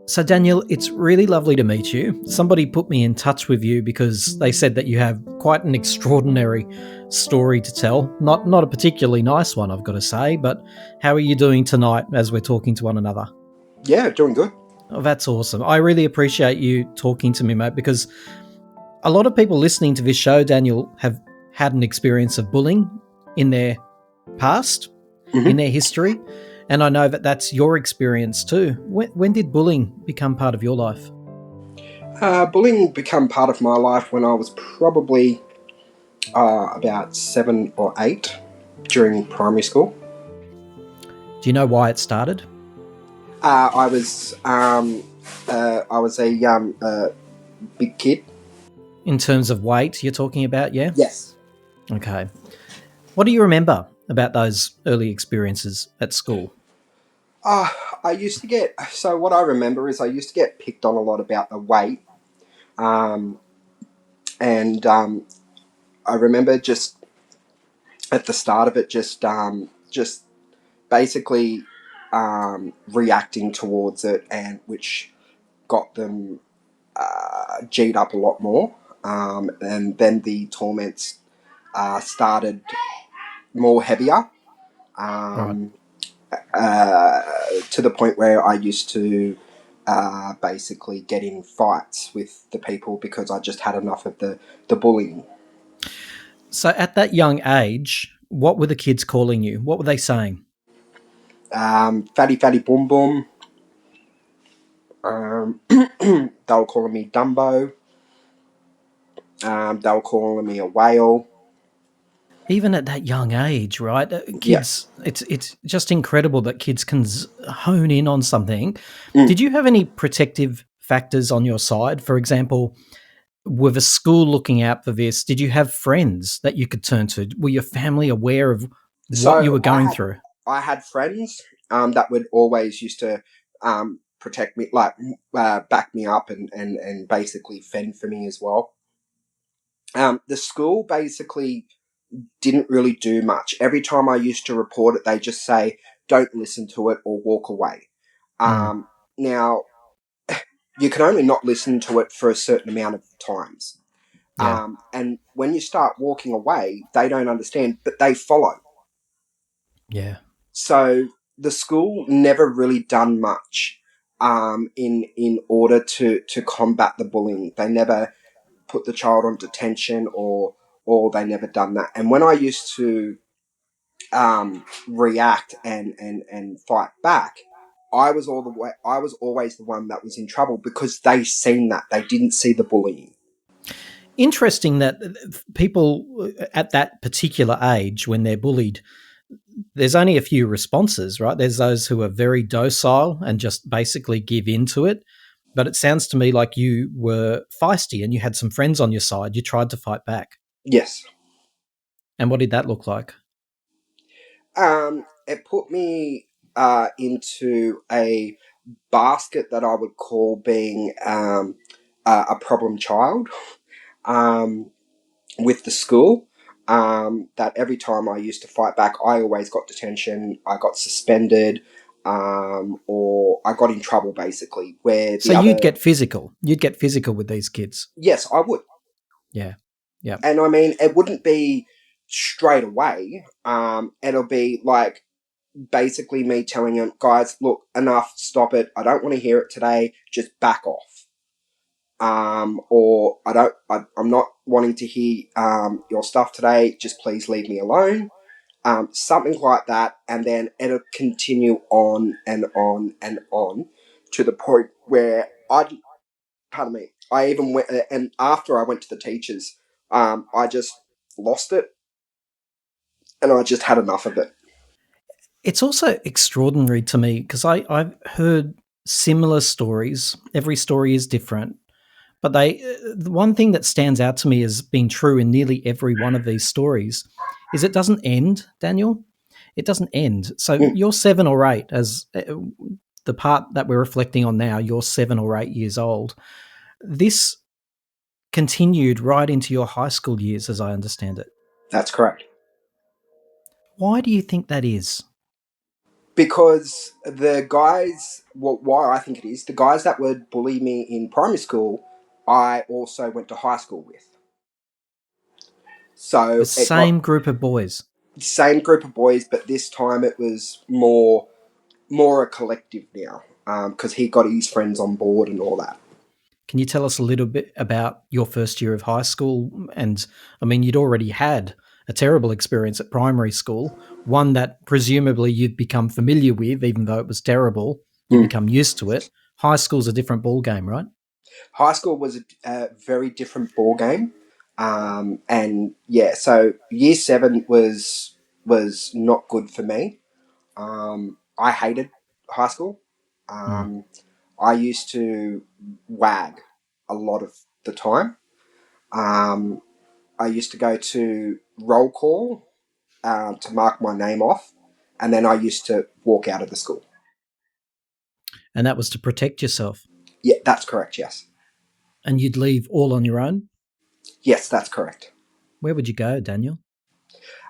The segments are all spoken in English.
So, Daniel, it's really lovely to meet you. Somebody put me in touch with you because they said that you have quite an extraordinary story to tell. Not a particularly nice one, I've got to say, but how are you doing tonight as we're talking to one another? Yeah, doing good. Oh, that's awesome. I really appreciate you talking to me, mate, because a lot of people listening to this show, Daniel, have had an experience of bullying in their past, in hmm their history. And I know that that's your experience too. When did bullying become part of your life? Bullying became part of my life when I was probably about 7 or 8 during primary school. Do you know why it started? I was a big kid. In terms of weight, you're talking about, yeah? Yes. Okay. What do you remember about those early experiences at school? Uh, I used to get. So what I remember is I used to get picked on a lot about the weight, um, and I remember just at the start of it, just basically reacting towards it, and which got them G'd up a lot more. And then the torments started more heavier, Right. um, uh, to the point where I used to basically get in fights with the people because I just had enough of the bullying. So at that young age, what were the kids calling you? What were they saying? Fatty, fatty, boom, boom. They were calling me Dumbo. They were calling me a whale. Even at that young age, right? Yeah. Kids, it's just incredible that kids can hone in on something. Mm. Did you have any protective factors on your side? For example, with a school looking out for this, did you have friends that you could turn to? Were your family aware of what you So were going through? I had friends that would always used to protect me, like back me up and basically fend for me as well. The school basically didn't really do much. Every time I used to report it, they just say, "Don't listen to it or walk away." Mm, Now you can only not listen to it for a certain amount of times. yeah. And when you start walking away, they don't understand, but they follow. Yeah. So the school never really done much in order to combat the bullying. They never put the child on detention or they never done that. And when I used to react and fight back, I was always the one that was in trouble because they seen that they didn't see the bullying. Interesting that people at that particular age, when they're bullied, there's only a few responses, right? There's those who are very docile and just basically give in to it. But it sounds to me like you were feisty and you had some friends on your side. You tried to fight back. Yes. And what did that look like? It put me into a basket that I would call being a problem child um, with the school. That every time I used to fight back, I always got detention, I got suspended, or I got in trouble basically. Where So the you'd other, get physical. You'd get physical with these kids. yes, I would. Yeah. Yeah. And I mean, it wouldn't be straight away. It'll be like basically me telling him, guys, look, enough, stop it. I don't want to hear it today. Just back off. Or I'm not wanting to hear your stuff today. Just please leave me alone. Something like that, and then it'll continue on and on and on to the point where pardon me, I even went, and after I went to the teachers, I just lost it, and I just had enough of it. It's also extraordinary to me because I've heard similar stories. Every story is different. But the one thing that stands out to me as being true in nearly every one of these stories is it doesn't end, Daniel. It doesn't end. So Mm, you're 7 or 8, as the part that we're reflecting on now, you're 7 or 8 years old. This continued right into your high school years, as I understand it. that's correct. Why do you think that is? because the guys, well, why I think it is, the guys that would bully me in primary school, I also went to high school with. The So it got same group of boys. the same group of boys, but this time it was more a collective now, because he got his friends on board and all that. Can you tell us a little bit about your first year of high school? And I mean, you'd already had a terrible experience at primary school, one that presumably you'd become familiar with, even though it was terrible. You Mm. become used to it. High school's a different ball game, right? High school was a very different ball game, and yeah, so year 7 was not good for me. I hated high school. Mm. Um, I used to wag a lot of the time. Um, I used to go to roll call to mark my name off, and then I used to walk out of the school. And that was to protect yourself. Yeah, that's correct. Yes, And you'd leave all on your own. yes, that's correct. Where would you go, Daniel?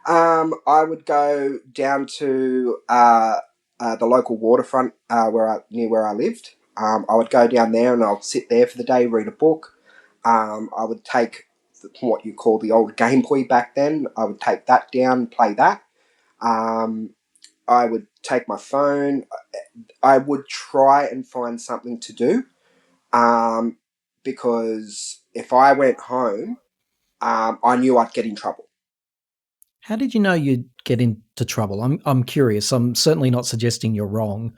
I would go down to the local waterfront near where I lived. I would go down there and I'll sit there for the day, read a book. I would take what you call the old Game Boy back then. I would take that down, play that. Um, I would take my phone. I would try and find something to do, um, because if I went home, I knew I'd get in trouble. How did you know you'd get into trouble? I'm curious. I'm certainly not suggesting you're wrong,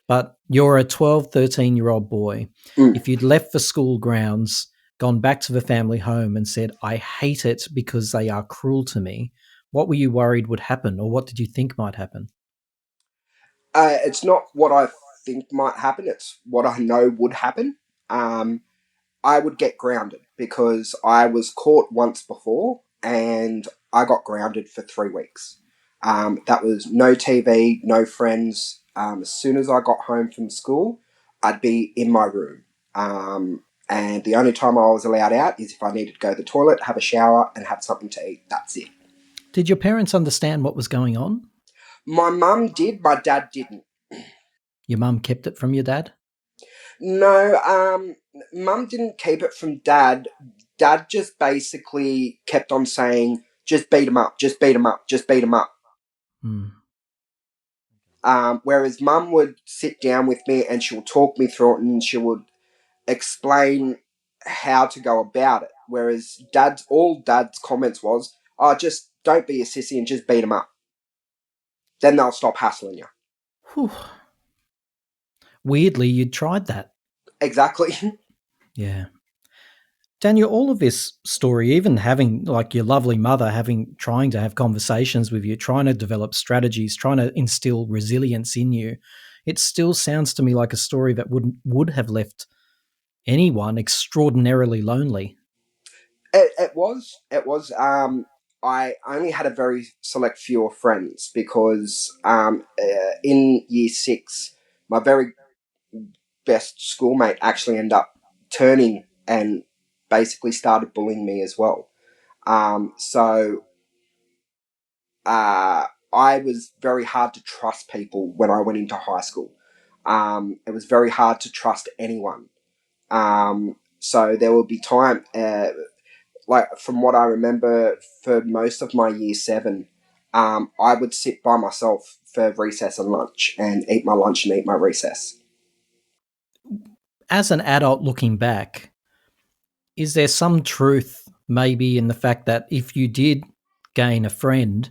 but you're a 12, 13-year-old boy. Mm. If you'd left for school grounds, gone back to the family home and said, I hate it because they are cruel to me, what were you worried would happen, or what did you think might happen? It's not what I think might happen, it's what I know would happen. Um, I would get grounded because I was caught once before and I got grounded for 3 weeks. That was no TV, no friends. As soon as I got home from school, I'd be in my room. And the only time I was allowed out is if I needed to go to the toilet, have a shower, and have something to eat. That's it. Did your parents understand what was going on? My mum did, my dad didn't. Your mum kept it from your dad? No, mum didn't keep it from dad. Dad just basically kept on saying, just beat him up, just beat him up, just beat him up. Hmm. Whereas mum would sit down with me and she'll talk me through it and she would explain how to go about it. Whereas dad's comments was, oh, just don't be a sissy and just beat him up. Then they'll stop hassling you. Whew. Weirdly, you'd tried that. Exactly. Yeah. Daniel, all of this story, even having like your lovely mother trying to have conversations with you, trying to develop strategies, trying to instill resilience in you, it still sounds to me like a story that would have left anyone extraordinarily lonely. It was. I only had a very select few of friends because in year 6, my very best schoolmate actually ended up turning and basically started bullying me as well. So I was very hard to trust people when I went into high school. It was very hard to trust anyone. So there will be time. Like from what I remember, for most of my year 7, I would sit by myself for recess and lunch and eat my lunch and eat my recess. As an adult looking back, is there some truth maybe in the fact that if you did gain a friend,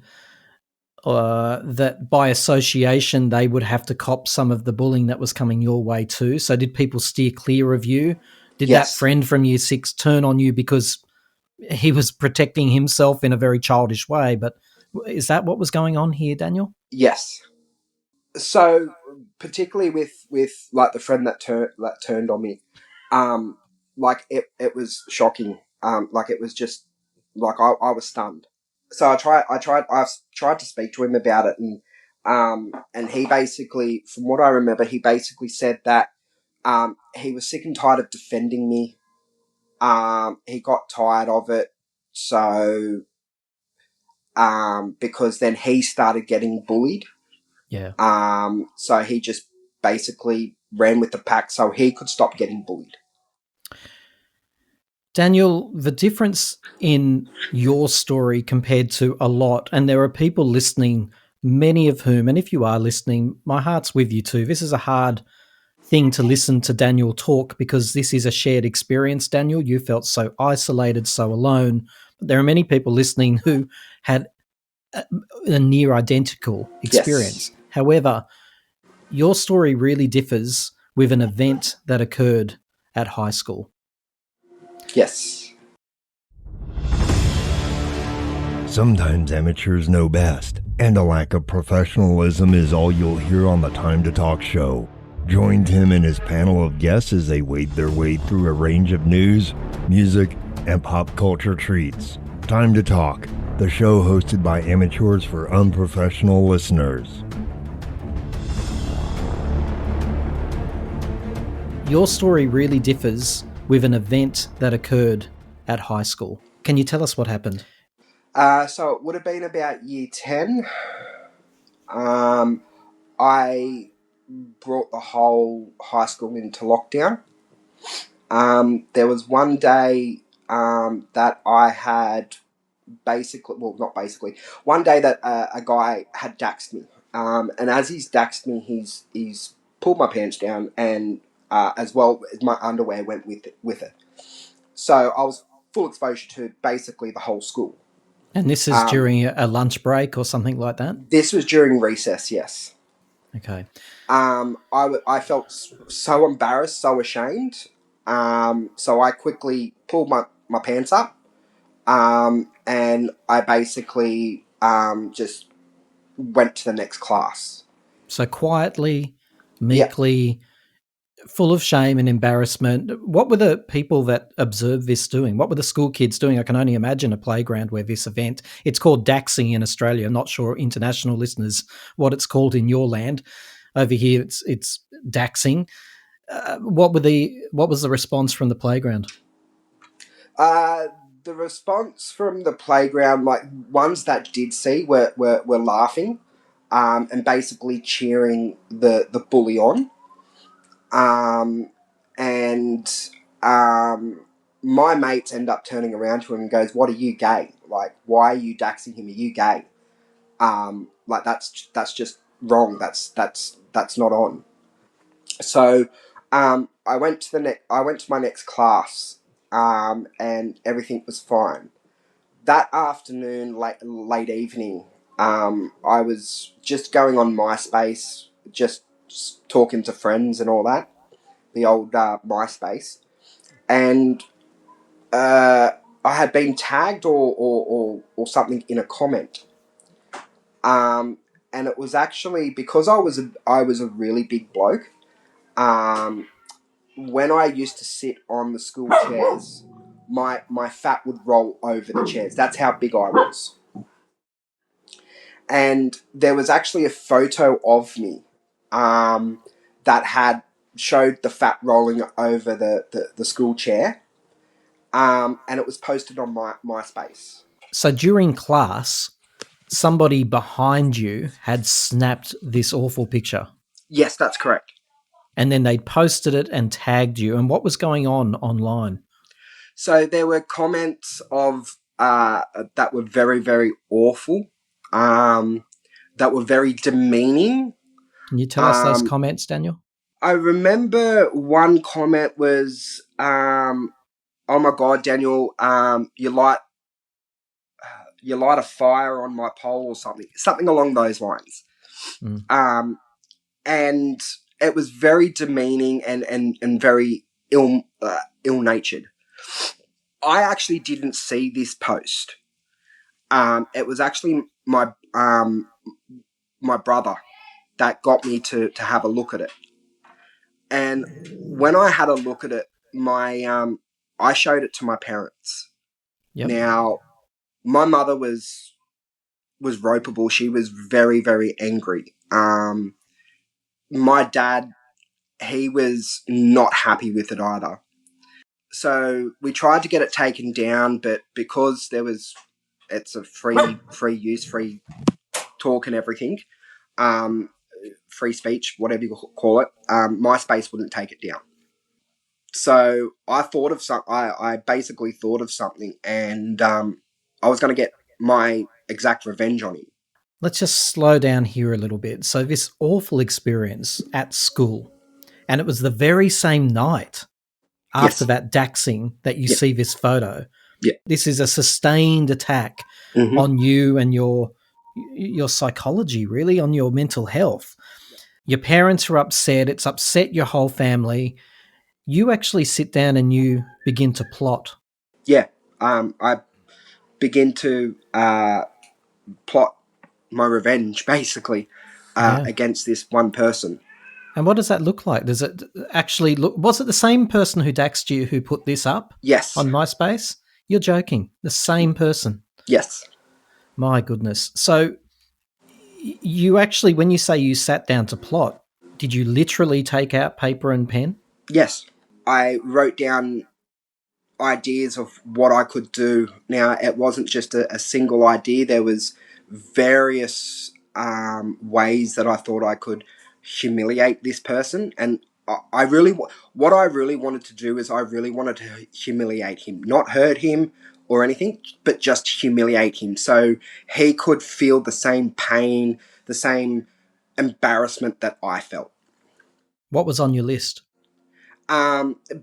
that by association they would have to cop some of the bullying that was coming your way too? So did people steer clear of you? Did that Yes, friend from year 6 turn on you because he was protecting himself in a very childish way? But is that what was going on here, Daniel? yes. So particularly with like the friend that turned on me, um, like it was shocking. Like it was just like I was stunned. So I tried to speak to him about it, and he basically, from what I remember, he basically said that he was sick and tired of defending me. He got tired of it, so because then he started getting bullied. Yeah. So he just basically ran with the pack so he could stop getting bullied. Daniel, the difference in your story compared to a lot, and there are people listening, many of whom, and if you are listening, my heart's with you too. This is a hard thing to listen to Daniel talk because this is a shared experience, Daniel. You felt so isolated, so alone. But there are many people listening who had a near identical Yes. experience. However, your story really differs with an event that occurred at high school. Yes. Sometimes amateurs know best, and a lack of professionalism is all you'll hear on the Time to Talk show. Join Tim and his panel of guests as they wade their way through a range of news, music, and pop culture treats. Time to Talk, the show hosted by amateurs for unprofessional listeners. Your story really differs with an event that occurred at high school. Can you tell us what happened? So it would have been about year 10. I brought the whole high school into lockdown. There was one day that I had not basically, one day that a guy had daxed me. And as he's daxed me, he's pulled my pants down, and as well as my underwear went with it. So I was full exposure to basically the whole school. And this is Um, during a lunch break or something like that? this was during recess, yes. Okay. I felt so embarrassed, so ashamed. So I quickly pulled my pants up, and I basically just went to the next class. So quietly, Yeah. meekly, full of shame and embarrassment. What were the people that observed this doing? What were the school kids doing? I can only imagine a playground where this event, it's called daxing in Australia. I'm not sure international listeners what it's called in your land. Over here, it's daxing. What was the response from the playground? Uh, the response from the playground, like ones that did see, were laughing, and basically cheering the bully on. Um, and my mates end up turning around to him and goes, "What are you, gay? Like, why are you daxing him? Are you gay? Like that's just wrong. That's not on." So I went to my next class, and everything was fine. That afternoon, late evening, I was just going on MySpace, just talking to friends and all that, the old MySpace, and uh, I had been tagged or something in a comment. Um, and it was actually because I was a really big bloke. Um, when I used to sit on the school chairs, my fat would roll over the chairs. That's how big I was. And there was actually a photo of me that had showed the fat rolling over the school chair, and it was posted on my MySpace. So during class, somebody behind you had snapped this awful picture Yes, that's correct. and then they posted it and tagged you. And what was going on online? So there were comments of that were very, very awful, that were very demeaning. Can you tell us those Um, comments, Daniel? I remember one comment was, "Oh my God, Daniel, you light a fire on my pole," or something along those lines. Mm. Um, and it was very demeaning and very ill natured. I actually didn't see this post. It was actually my brother that got me to have a look at it. And when I had a look at it, I showed it to my parents. Yep. Now, my mother was ropeable. She was very, very angry. My dad, he was not happy with it either. So we tried to get it taken down, but because it's a free use, free talk and everything. free speech, whatever you call it, MySpace wouldn't take it down. So I thought of I basically thought of something, and I was going to get my exact revenge on him. Let's just slow down here a little bit. So this awful experience at school, and it was the very same night after Yes. that doxing that you Yep. see this photo. Yep. This is a sustained attack on you and your psychology, really, on your mental health. Yep. Your parents are upset. It's upset your whole family. You actually sit down and you begin to plot. Yeah. I begin to plot my revenge, basically, Yeah. against this one person. And what does that look like? Does it actually look? Was it the same person who doxed you who put this up Yes. on MySpace? You're joking. The same person. Yes. My goodness. So you actually, when you say you sat down to plot, did you literally take out paper and pen? Yes. I wrote down ideas of what I could do. Now, it wasn't just a single idea. There was various ways that I thought I could humiliate this person, and I really, what I really wanted to do is I really wanted to humiliate him, not hurt him or anything, but just humiliate him, so he could feel the same pain, the same embarrassment that I felt. What was on your list?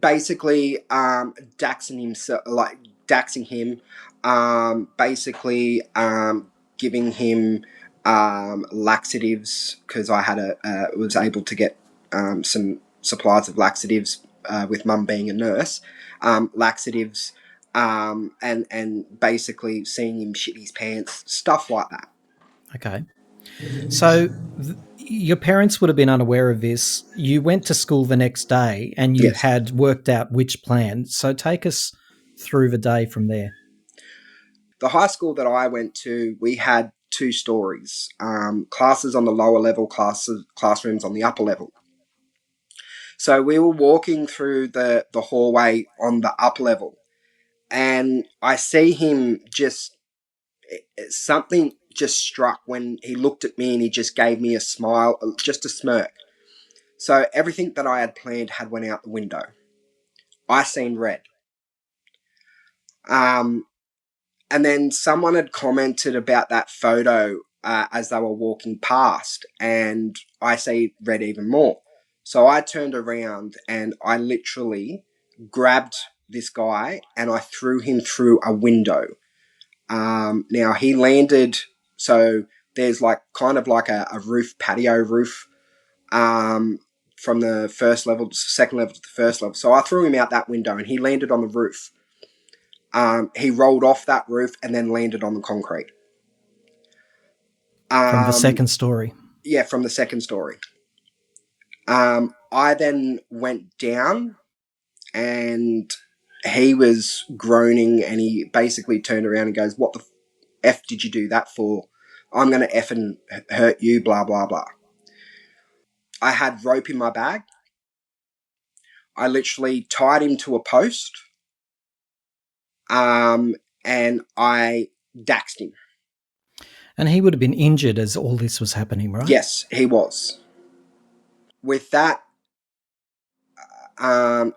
Basically, doxing himself, like doxing him, basically, giving him laxatives, because I had was able to get some supplies of laxatives with mum being a nurse, laxatives, and basically seeing him shit his pants, stuff like that. Okay. So your parents would have been unaware of this. You went to school the next day and you Yes. had worked out which plan. So take us through the day from there. The high school that I went to, we had two stories, classes on the lower level, classrooms on the upper level. So we were walking through the hallway on the upper level, and I see him just, something just struck when he looked at me and he just gave me a smile, just a smirk. So everything that I had planned had went out the window. I seen red. And then someone had commented about that photo as they were walking past, and I see red even more. So I turned around and I literally grabbed this guy and I threw him through a window. Now he landed, so there's like kind of like a roof, patio roof, from the first level to the second level to the first level. So I threw him out that window and he landed on the roof. He rolled off that roof and then landed on the concrete. From the second story. Yeah, from the second story. I then went down and he was groaning and he basically turned around and goes, "What the F did you do that for? I'm going to F and hurt you, blah, blah, blah." I had rope in my bag. I literally tied him to a post, and I doxed him. And he would have been injured as all this was happening, right? Yes, he was. With that,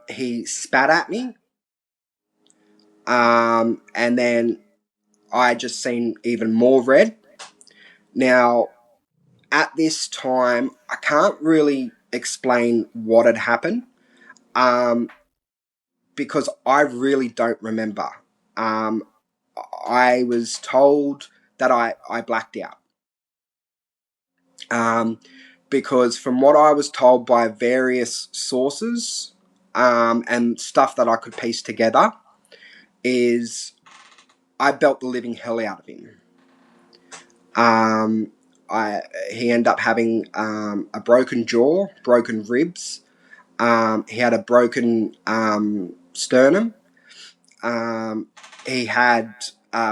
he spat at me, and then I just seen even more red. Now, at this time, I can't really explain what had happened, because I really don't remember. I was told that I blacked out. Because from what I was told by various sources, and stuff that I could piece together, is I belt the living hell out of him. He ended up having a broken jaw, broken ribs. He had a broken sternum. He had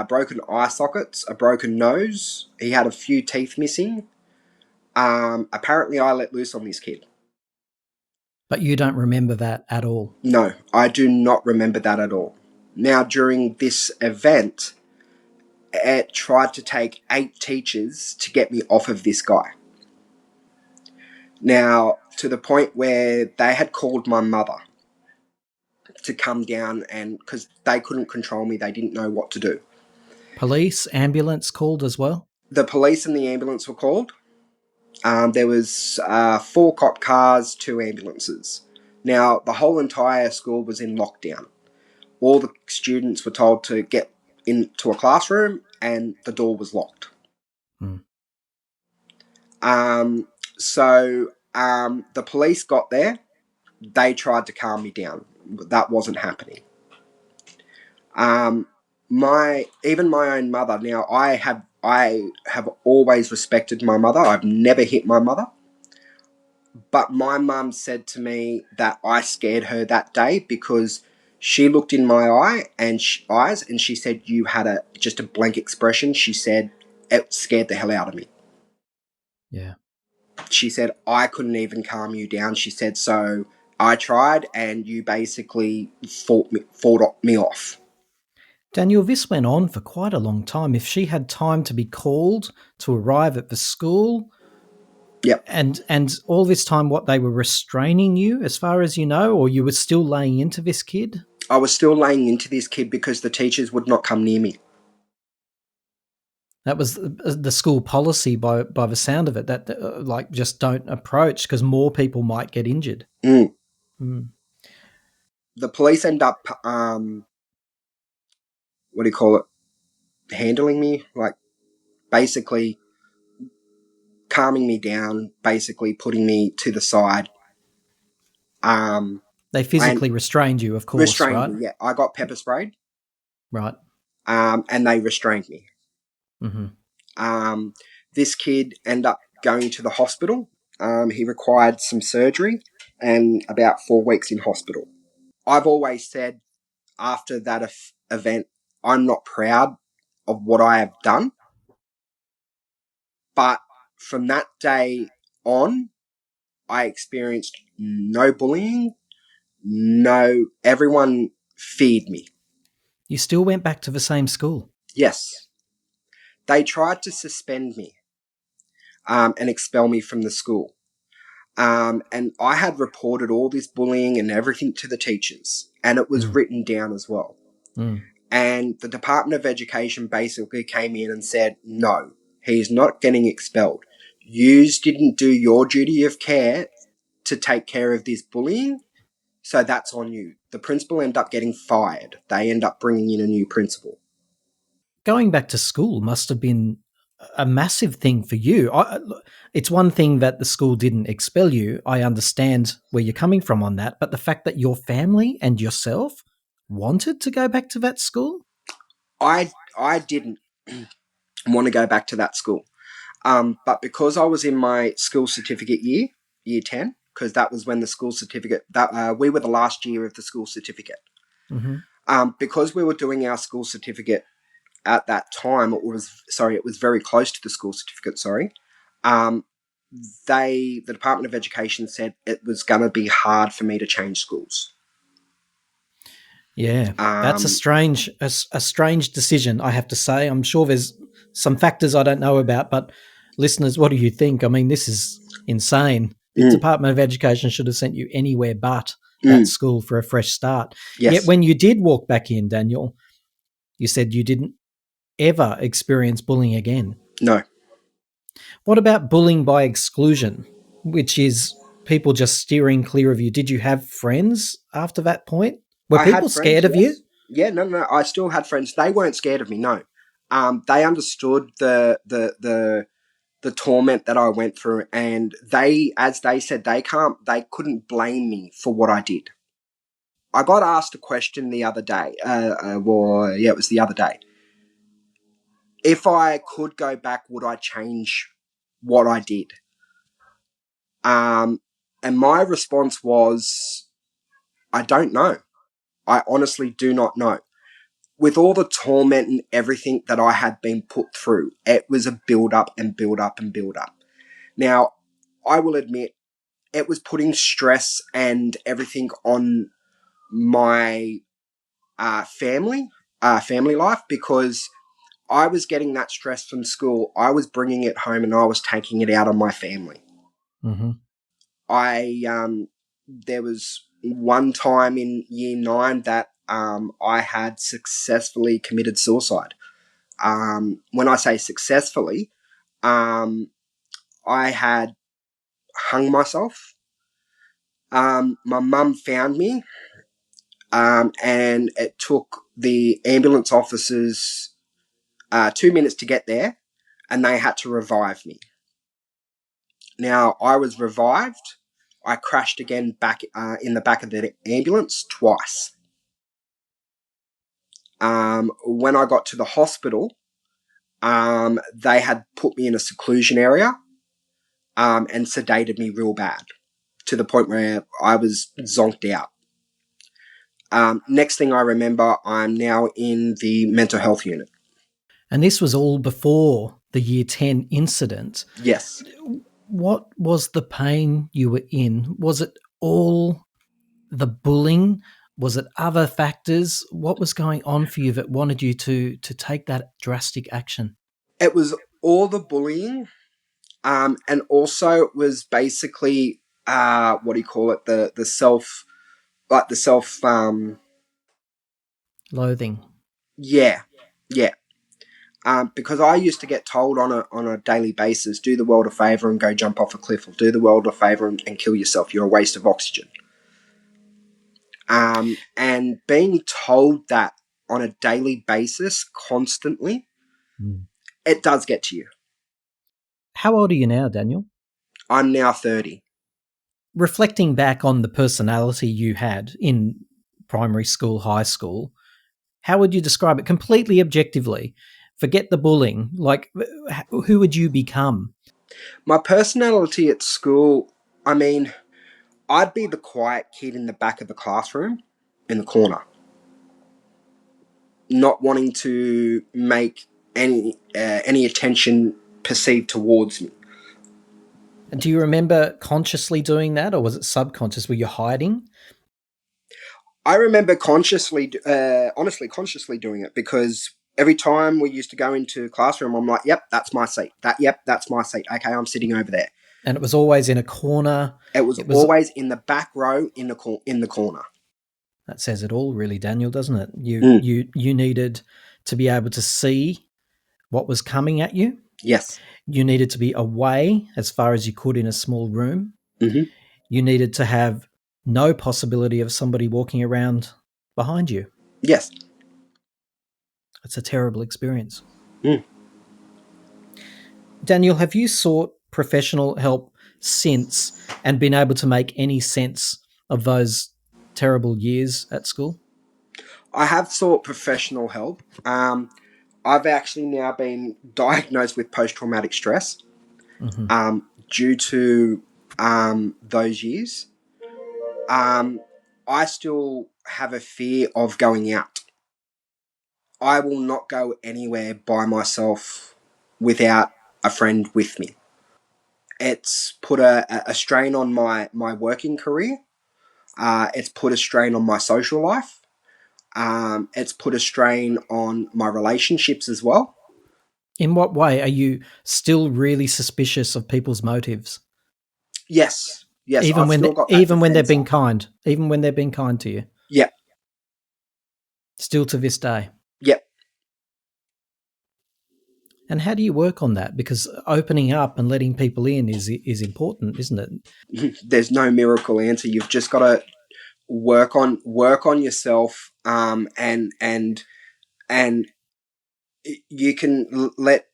broken eye sockets, a broken nose. He had a few teeth missing. Apparently, I let loose on this kid. But you don't remember that at all? No, I do not remember that at all. Now, during this event, it tried to take 8 teachers to get me off of this guy. Now, to the point where they had called my mother to come down, and because they couldn't control me, they didn't know what to do. Police, ambulance called as well? The police and the ambulance were called. There was 4 cop cars, 2 ambulances. Now, the whole entire school was in lockdown. All the students were told to get into a classroom, and the door was locked. Mm. So the police got there. They tried to calm me down, but that wasn't happening. Even my own mother. Now, I have always respected my mother. I've never hit my mother. But my mum said to me that I scared her that day because she looked in my eyes and she said you had just a blank expression. She said it scared the hell out of me. Yeah. She said I couldn't even calm you down. She said so I tried and you basically fought me off. Daniel, this went on for quite a long time. If she had time to be called to arrive at the school, Yep. and all this time, what, they were restraining you, as far as you know, or you were still laying into this kid? I was still laying into this kid because the teachers would not come near me. That was the school policy, by the sound of it, that like just don't approach because more people might get injured. Mm. Mm. The police end up, what do you call it, handling me, like basically calming me down, basically putting me to the side. They physically restrained you, of course, Restrained right? me, yeah. I got pepper sprayed, Right. and they restrained me. Mm-hmm. This kid ended up going to the hospital. He required some surgery and about 4 weeks in hospital. I've always said after that event, I'm not proud of what I have done. But from that day on, I experienced no bullying, everyone feared me. You still went back to the same school? Yes. They tried to suspend me and expel me from the school. And I had reported all this bullying and everything to the teachers, and it was written down as well. Mm. And the Department of Education basically came in and said, no, he's not getting expelled. You didn't do your duty of care to take care of this bullying, so that's on you. The principal ended up getting fired. They end up bringing in a new principal. Going back to school must have been a massive thing for you. It's one thing that the school didn't expel you. I understand where you're coming from on that, but the fact that your family and yourself wanted to go back to that school? I didn't want to go back to that school. But because I was in my school certificate year 10, because that was when the school certificate, we were the last year of the school certificate. Mm-hmm. Because we were doing our school certificate at that time, it was very close to the school certificate, the Department of Education said it was going to be hard for me to change schools. Yeah, that's a strange decision, I have to say. I'm sure there's some factors I don't know about, but listeners, what do you think? I mean, this is insane. The Department of Education should have sent you anywhere but that school for a fresh start. Yes. Yet when you did walk back in, Daniel, you said you didn't ever experience bullying again. No. What about bullying by exclusion, which is people just steering clear of you? Did you have friends after that point? Were people scared of you? Yeah, no. I still had friends. They weren't scared of me, no. They understood the torment that I went through, and as they said, they couldn't blame me for what I did. I got asked a question the other day. It was the other day. If I could go back, would I change what I did? And my response was, I don't know. I honestly do not know. With all the torment and everything that I had been put through, it was a build up and build up and build up. Now, I will admit, it was putting stress and everything on my family life, because I was getting that stress from school. I was bringing it home and I was taking it out on my family. Mm-hmm. there was one time in year 9 that I had successfully committed suicide. When I say successfully, I had hung myself. My mum found me, and it took the ambulance officers 2 minutes to get there, and they had to revive me. Now, I was revived. I crashed again back in the back of the ambulance twice. When I got to the hospital, they had put me in a seclusion area and sedated me real bad to the point where I was zonked out. Next thing I remember, I'm now in the mental health unit. And this was all before the year 10 incident. Yes. What was the pain you were in? Was it all the bullying? Was it other factors? What was going on for you that wanted you to take that drastic action? It was all the bullying, and also it was basically what do you call it? The self, like the self. Loathing. Yeah, yeah. Because I used to get told on a daily basis, do the world a favour and go jump off a cliff, or do the world a favour and kill yourself. You're a waste of oxygen. And being told that on a daily basis, constantly, it does get to you. How old are you now, Daniel? I'm now 30. Reflecting back on the personality you had in primary school, high school, how would you describe it completely objectively? Forget the bullying. Like, who would you become? My personality at school, I mean, I'd be the quiet kid in the back of the classroom, in the corner, not wanting to make any attention perceived towards me. Do you remember consciously doing that, or was it subconscious? Were you hiding? I remember honestly, consciously doing it, because every time we used to go into classroom, I'm like, "Yep, that's my seat. That's my seat. Okay, I'm sitting over there." And it was always in a corner. It was always in the back row, in the corner. That says it all, really, Daniel, doesn't it? Mm. You needed to be able to see what was coming at you. Yes. You needed to be away as far as you could in a small room. Mm-hmm. You needed to have no possibility of somebody walking around behind you. Yes. It's a terrible experience. Mm. Daniel, have you sought professional help since and been able to make any sense of those terrible years at school? I have sought professional help. I've actually now been diagnosed with post-traumatic stress due to those years. I still have a fear of going out. I will not go anywhere by myself without a friend with me. It's put a strain on my working career. It's put a strain on my social life. It's put a strain on my relationships as well. In what way are you still really suspicious of people's motives? Yes, Even I've when still got that even when they've defense been up. kind, even when they've been kind to you, Yeah, still to this day. yeah. And how do you work on that? Because opening up and letting people in is important, isn't it? There's no miracle answer. You've just got to work on yourself, and you can let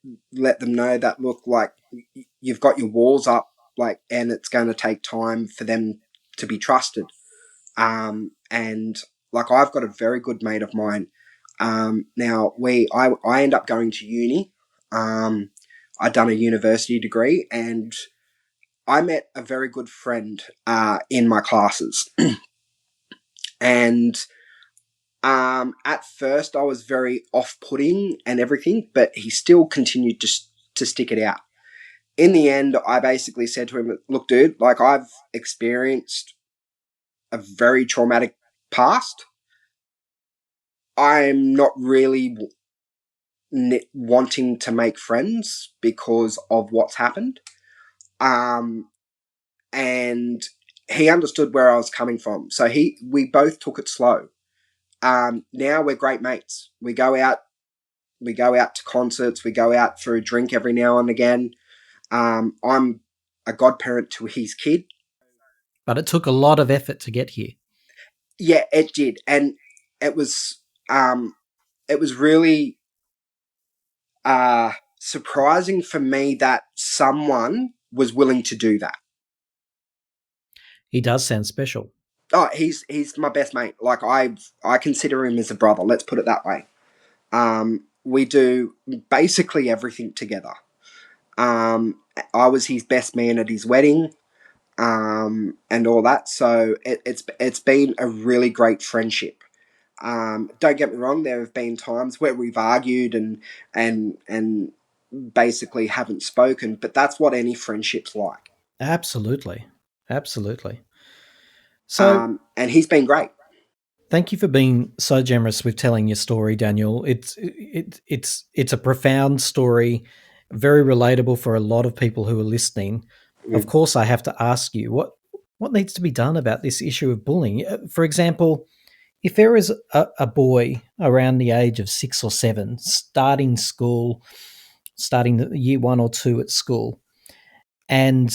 them know that, look, like, you've got your walls up, like, and it's going to take time for them to be trusted. And like, I've got a very good mate of mine. Now I end up going to uni. I'd done a university degree, and I met a very good friend in my classes. And at first I was very off-putting and everything, but he still continued to stick it out. In the end, I basically said to him, look, dude, like, I've experienced a very traumatic past. I'm not really wanting to make friends because of what's happened. and he understood where I was coming from. So we both took it slow. Now we're great mates. We go out to concerts. We go out for a drink every now and again. I'm a godparent to his kid. But it took a lot of effort to get here. Yeah, it did, and it was really surprising for me that someone was willing to do that. He does sound special. Oh, he's my best mate. Like I consider him as a brother. Let's put it that way. We do basically everything together. I was his best man at his wedding, and all that. So it's been a really great friendship. Don't get me wrong. There have been times where we've argued and basically haven't spoken, but that's what any friendship's like. Absolutely. So And he's been great. thank you for being so generous with telling your story, Daniel. It's a profound story, very relatable for a lot of people who are listening. Of Mm. course, I have to ask you what needs to be done about this issue of bullying. For example, if there is a boy around the age of 6 or 7 starting school, starting the year 1 or 2 at school, and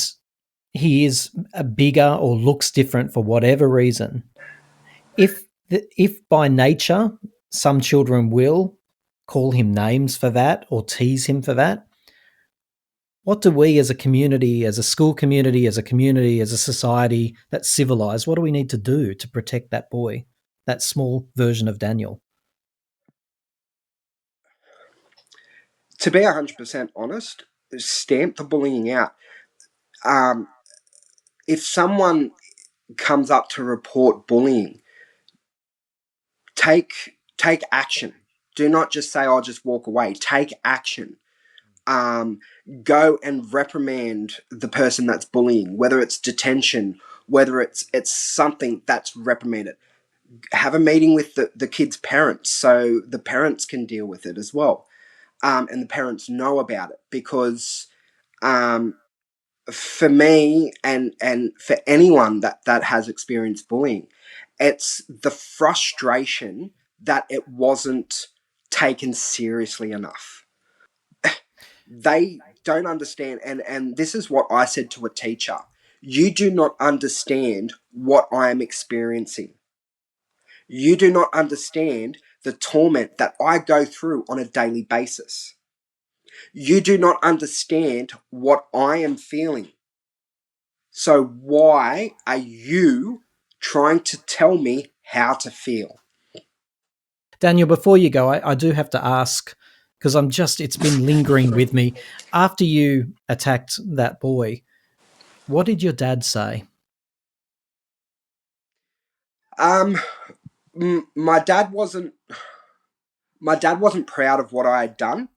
he is a bigger or looks different for whatever reason, if by nature some children will call him names for that or tease him for that, what do we as a community, as a school community, as a community, as a society that's civilized, what do we need to do to protect that boy, that small version of Daniel? To be 100% honest, stamp the bullying out. Um, if someone comes up to report bullying, take action. Do not just say, "I'll just walk away." Take action. Um, Go and reprimand the person that's bullying, whether it's detention, whether it's something that's reprimanded. Have a meeting with the kid's parents so the parents can deal with it as well, and the parents know about it, because um, for me and for anyone that has experienced bullying, it's the frustration that it wasn't taken seriously enough. They don't understand, and this is what I said to a teacher: you do not understand what I am experiencing. You do not understand the torment that I go through on a daily basis. You do not understand what I am feeling. So why are you trying to tell me how to feel? Daniel, before you go, I do have to ask, because it's been lingering with me. After you attacked that boy, what did your dad say? Um, my dad wasn't. My dad wasn't proud of what I had done.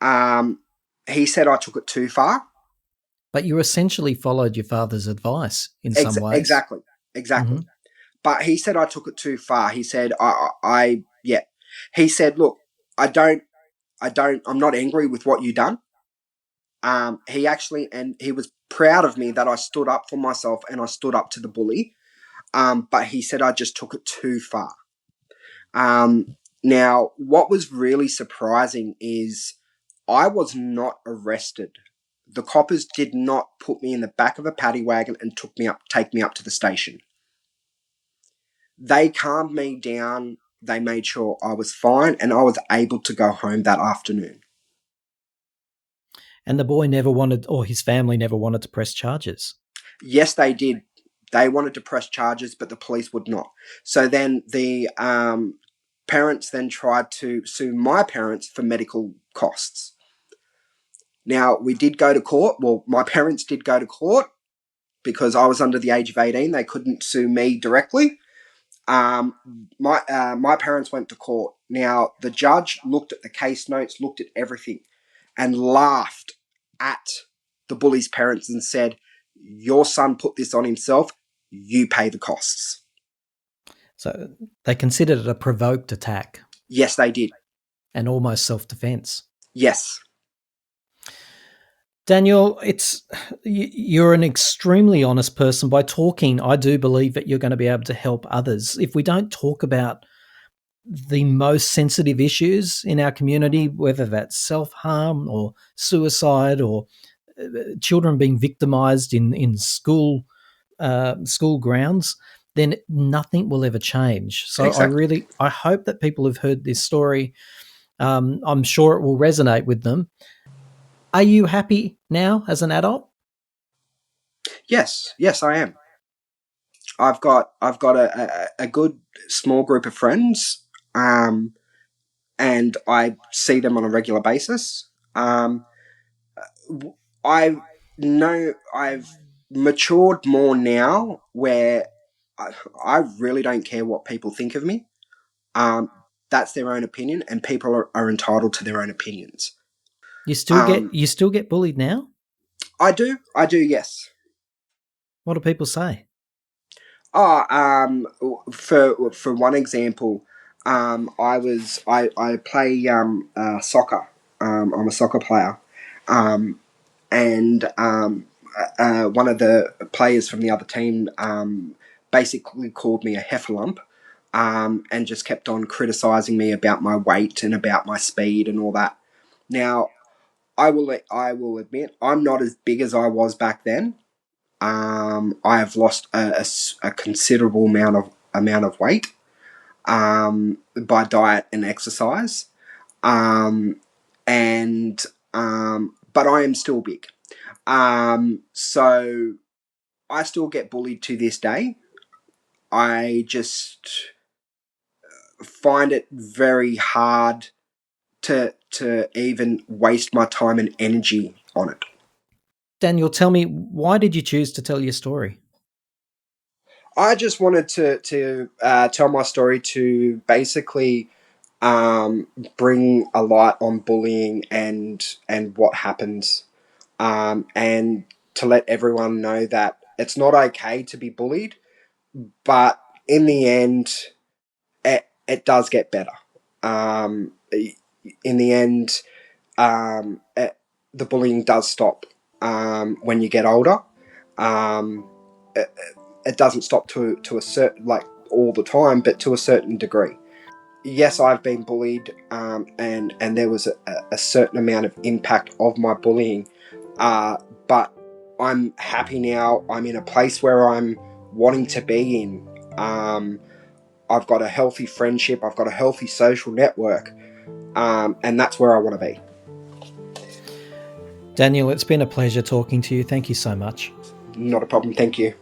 Um, he said I took it too far. But you essentially followed your father's advice in some ways. Exactly, exactly. Mm-hmm. But he said I took it too far. He said yeah. He said, look, I'm not angry with what you done. He was proud of me that I stood up for myself and I stood up to the bully. But he said I just took it too far. Now, what was really surprising is I was not arrested. The coppers did not put me in the back of a paddy wagon and take me up to the station. They calmed me down. They made sure I was fine and I was able to go home that afternoon. And the boy never wanted, or his family never wanted to press charges. Yes, they did. They wanted to press charges, but the police would not. So then the parents then tried to sue my parents for medical costs. Now, we did go to court. Well, my parents did go to court because I was under the age of 18. They couldn't sue me directly. My parents went to court. Now, the judge looked at the case notes, looked at everything, and laughed at the bully's parents and said, "Your son put this on himself. You pay the costs." So they considered it a provoked attack. Yes, they did. And almost self-defense. Yes. Daniel, you're an extremely honest person. By talking, I do believe that you're going to be able to help others. If we don't talk about the most sensitive issues in our community, whether that's self-harm or suicide or children being victimized in school grounds, then nothing will ever change. So Exactly. I hope that people have heard this story. I'm sure it will resonate with them. Are you happy now as an adult? Yes, I am. I've got a good small group of friends, and I see them on a regular basis. I know I've matured more now, where I really don't care what people think of me. Um, that's their own opinion, and people are entitled to their own opinions. Um, You still get bullied now? I do, yes. What do people say? Oh, for one example, I play soccer. I'm a soccer player, um, and one of the players from the other team basically called me a heffalump, and just kept on criticizing me about my weight and about my speed and all that. Now, I will admit I'm not as big as I was back then. I have lost a considerable amount of weight by diet and exercise, um, and but I am still big. So I still get bullied to this day. I just find it very hard to even waste my time and energy on it. Daniel, tell me, why did you choose to tell your story? I just wanted to tell my story to basically um, bring a light on bullying and what happens, and to let everyone know that it's not okay to be bullied, but in the end, it does get better. Um, in the end, the bullying does stop when you get older. Um, it, it doesn't stop to a certain, like, all the time, but to a certain degree. Yes, I've been bullied, and there was a certain amount of impact of my bullying, but I'm happy now. I'm in a place where I'm wanting to be in. I've got a healthy friendship. I've got a healthy social network, and that's where I want to be. Daniel, it's been a pleasure talking to you. Thank you so much. Not a problem. Thank you.